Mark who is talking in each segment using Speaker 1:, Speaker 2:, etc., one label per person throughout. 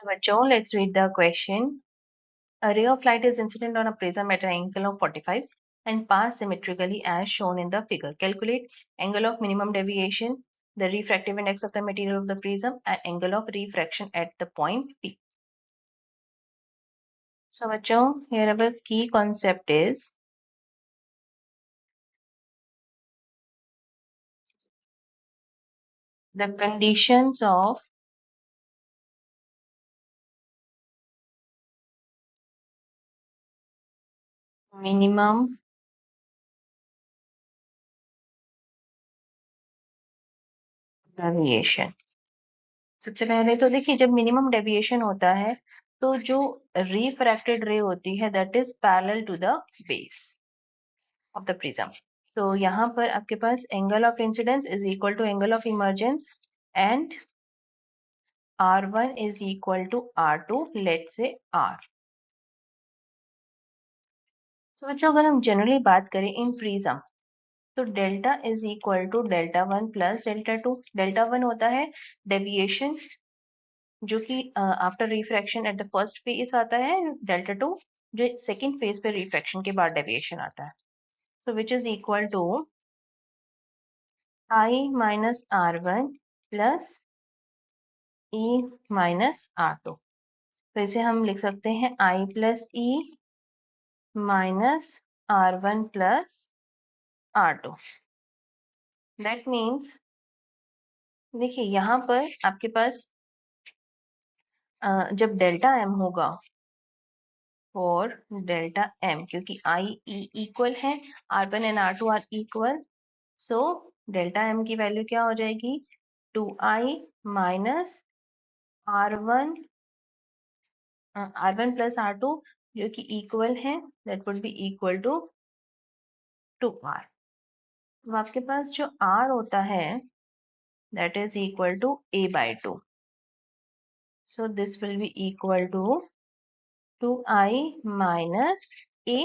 Speaker 1: Bachon, let's read the question. A ray of light is incident on a prism at an angle of 45 and pass symmetrically as shown in the figure. Calculate angle of minimum deviation, the refractive index of the material of the prism, and angle of refraction at the point P. So, bachon, here our key concept is the conditions of minimum deviation. सबसे पहले तो देखिए जब minimum deviation होता है तो जो refracted ray होती है that is parallel to the base of the prism. तो यहाँ पर आपके पास angle of incidence is equal to angle of emergence and R1 is equal to R2, let's say R. So बच्चों अगर हम जनरली बात करें इन प्रिज्म तो delta is equal to delta 1 plus delta 2। Delta 1 होता है डेविएशन जो कि after refraction at the first face आता है, डेल्टा 2 जो सेकंड फेज पे रिफ्रैक्शन के बाद डेविएशन आता है। So which is equal to I minus R1 plus E minus R2। तो इसे हम लिख सकते हैं I plus E minus R1 plus R2। That means देखिए यहाँ पर आपके पास जब डेल्टा M होगा और डेल्टा M क्योंकि I E इक्वल है, R1 and R2 are equal, so delta M की वैल्यू क्या हो जाएगी 2I minus R1 plus R2 जो कि इक्वल है, that would be equal to 2R। तो आपके पास जो R होता है that is equal to A by 2। So this will be equal to 2I minus A।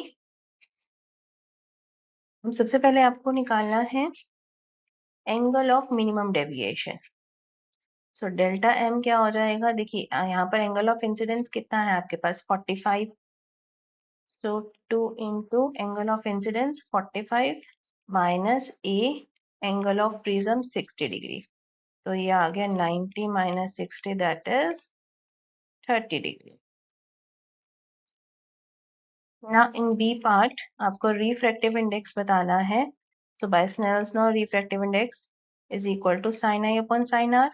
Speaker 1: सबसे पहले आपको निकालना है angle of minimum deviation. So delta M क्या हो जाएगा, देखिए यहाँ पर एंगल ऑफ इंसिडेंस कितना है आपके पास 45। सो 2 into angle of incidence 45 minus A angle of prism 60 degree. तो ये आ गया 90 माइनस 60 दैट इज 30 डिग्री। ना इन बी पार्ट आपको रिफ्रैक्टिव इंडेक्स बताना है। So by Snell's law refractive index is equal to sine I upon sine R.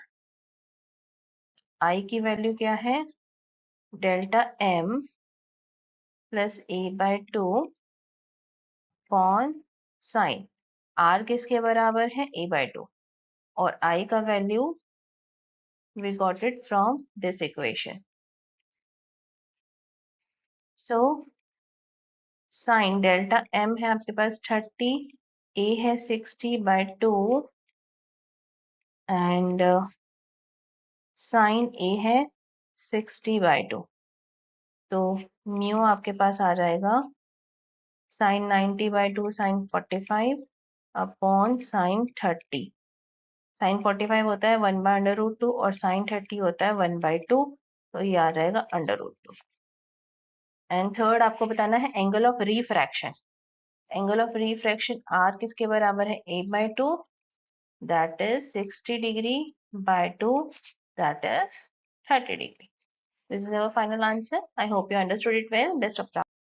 Speaker 1: I की value क्या है delta M plus A by 2 upon sine R किसके बराबर है a by 2 और I का वैल्यू we got it from this equation। so sin delta m है आपके पास 30, a है 60 by 2 एंड sin a है 60 by 2। तो म्यू आपके पास आ जाएगा sin 90 by 2 sin 45 upon sin 30। Sine 45 होता है 1 बाय अंडर रूट 2 और साइन 30 होता है 1 बाय 2। तो ये आ जाएगा अंडर रूट 2। एंड थर्ड आपको बताना है angle of refraction. Angle of refraction are किसके बराबर है a by 2 that is 60 degree by 2 that is 30 degree. This is our final answer. I hope you understood it well. Best of luck.